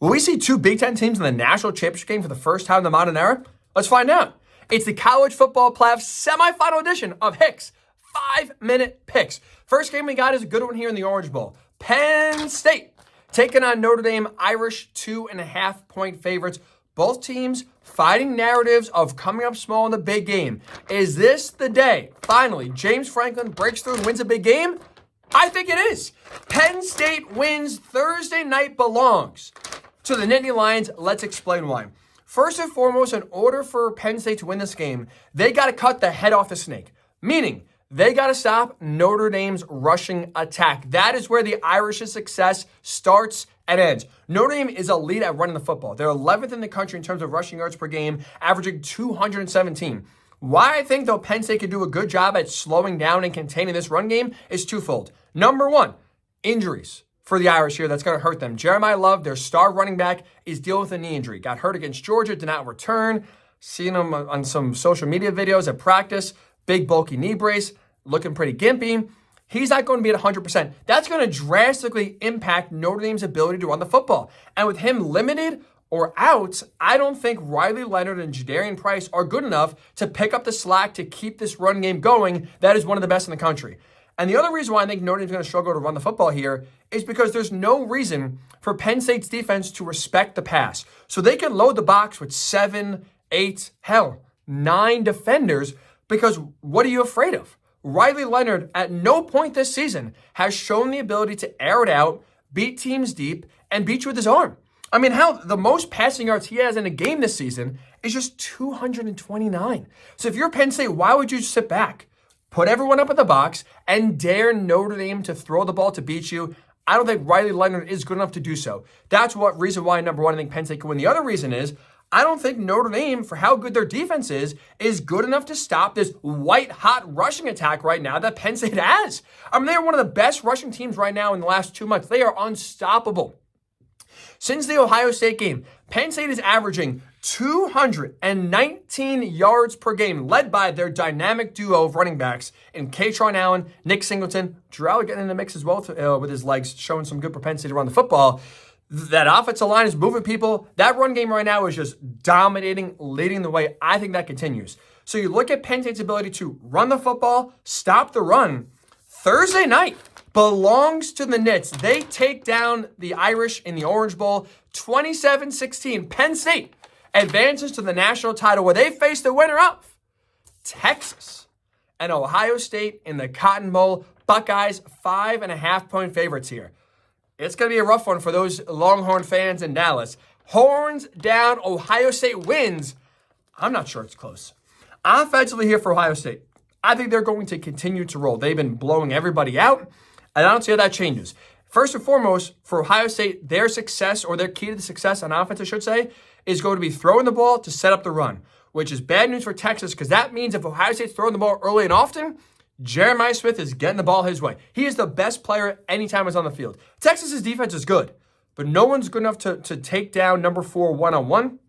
Will we see two Big Ten teams in the national championship game for the first time in the modern era? Let's find out. It's the college football playoff semifinal edition of Hicks 5-Minute Picks. First game we got is a good one here in the Orange Bowl. Penn State taking on Notre Dame Irish, 2.5-point favorites. Both teams fighting narratives of coming up small in the big game. Is this the day, finally, James Franklin breaks through and wins a big game? I think it is. Penn State wins. Thursday night belongs to the Nittany Lions. Let's explain why. First and foremost, in order for Penn State to win this game, they got to cut the head off the snake, meaning they got to stop Notre Dame's rushing attack. That is where the Irish's success starts and ends. Notre Dame is elite at running the football. They're 11th in the country in terms of rushing yards per game, averaging 217. Why I think, though, Penn State could do a good job at slowing down and containing this run game is twofold. Number one, injuries for the Irish here. That's going to hurt them. Jeremiah Love, their star running back, is dealing with a knee injury. Got hurt against Georgia, did not return. Seen him on some social media videos at practice. Big, bulky knee brace, looking pretty gimpy. He's not going to be at 100%. That's going to drastically impact Notre Dame's ability to run the football. And with him limited or out, I don't think Riley Leonard and Jadarian Price are good enough to pick up the slack to keep this run game going. That is one of the best in the country. And the other reason why I think Notre Dame's going to struggle to run the football here is because there's no reason for Penn State's defense to respect the pass. So they can load the box with 7, 8, hell, 9 defenders, because what are you afraid of? Riley Leonard at no point this season has shown the ability to air it out, beat teams deep, and beat you with his arm. I mean, hell, the most passing yards he has in a game this season is just 229. So if you're Penn State, why would you sit back? Put everyone up in the box and dare Notre Dame to throw the ball to beat you. I don't think Riley Leonard is good enough to do so. That's what reason why, number one, I think Penn State can win. The other reason is I don't think Notre Dame, for how good their defense is good enough to stop this white-hot rushing attack right now that Penn State has. I mean, they are one of the best rushing teams right now in the last 2 months. They are unstoppable. Since the Ohio State game, Penn State is averaging 219 yards per game, led by their dynamic duo of running backs in Katron Allen, Nick Singleton. Drew getting in the mix as well with his legs, showing some good propensity to run the football. That offensive line is moving people. That run game right now is just dominating, leading the way. I think that continues. So you look at Penn State's ability to run the football, stop the run. Thursday night belongs to the Nits. They take down the Irish in the Orange Bowl, 27-16. Penn State advances to the national title where they face the winner of Texas and Ohio State in the Cotton Bowl. Buckeyes, 5.5-point favorites here. It's going to be a rough one for those Longhorn fans in Dallas. Horns down, Ohio State wins. I'm not sure it's close. Offensively here for Ohio State, I think they're going to continue to roll. They've been blowing everybody out, and I don't see how that changes. First and foremost, for Ohio State, their success, or their key to the success on offense, I should say, is going to be throwing the ball to set up the run, which is bad news for Texas because that means if Ohio State's throwing the ball early and often, Jeremiah Smith is getting the ball his way. He is the best player anytime he's on the field. Texas's defense is good, but no one's good enough to take down number 4 one-on-one.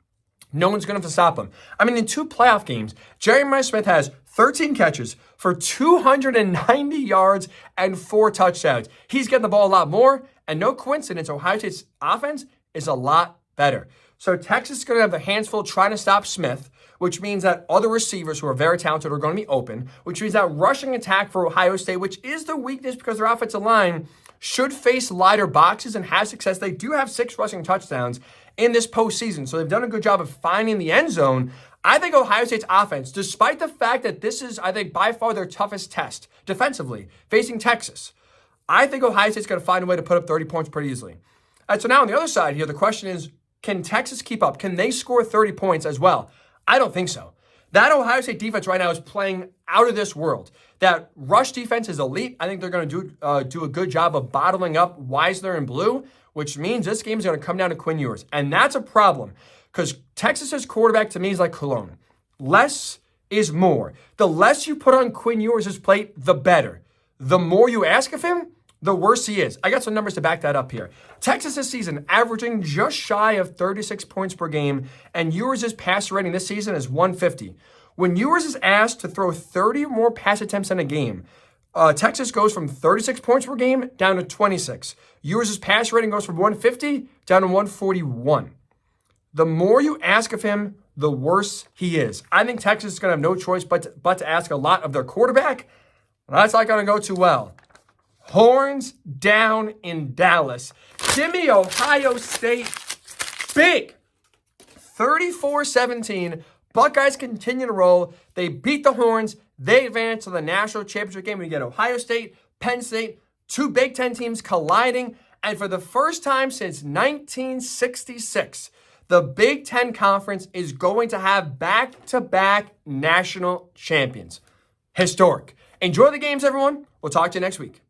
No one's good enough to stop him. I mean, in 2 playoff games, Jeremiah Smith has 13 catches for 290 yards and 4 touchdowns. He's getting the ball a lot more, and no coincidence, Ohio State's offense is a lot better. So Texas is going to have the hands full trying to stop Smith, which means that other receivers who are very talented are going to be open, which means that rushing attack for Ohio State, which is the weakness because their offensive line should face lighter boxes and have success. They do have 6 rushing touchdowns in this postseason, so they've done a good job of finding the end zone. I think Ohio State's offense, despite the fact that this is, I think, by far their toughest test defensively, facing Texas, I think Ohio State's going to find a way to put up 30 points pretty easily. All right, so now on the other side here, the question is, can Texas keep up? Can they score 30 points as well? I don't think so. That Ohio State defense right now is playing out of this world. That rush defense is elite. I think they're going to do a good job of bottling up Weisner and Blue, which means this game is going to come down to Quinn Ewers. And that's a problem because Texas's quarterback to me is like Cologne. Less is more. The less you put on Quinn Ewers' plate, the better. The more you ask of him, the worse he is. I got some numbers to back that up here. Texas this season averaging just shy of 36 points per game, and Ewers' passer rating this season is 150. When Ewers is asked to throw 30 more pass attempts in a game, Texas goes from 36 points per game down to 26. Ewers' pass rating goes from 150 down to 141. The more you ask of him, the worse he is. I think Texas is going to have no choice but to ask a lot of their quarterback. That's not going to go too well. Horns down in Dallas. Give me Ohio State big. 34-17. Buckeyes continue to roll. They beat the Horns. They advance to the national championship game. We get Ohio State, Penn State, two Big Ten teams colliding. And for the first time since 1966, the Big Ten Conference is going to have back-to-back national champions. Historic. Enjoy the games, everyone. We'll talk to you next week.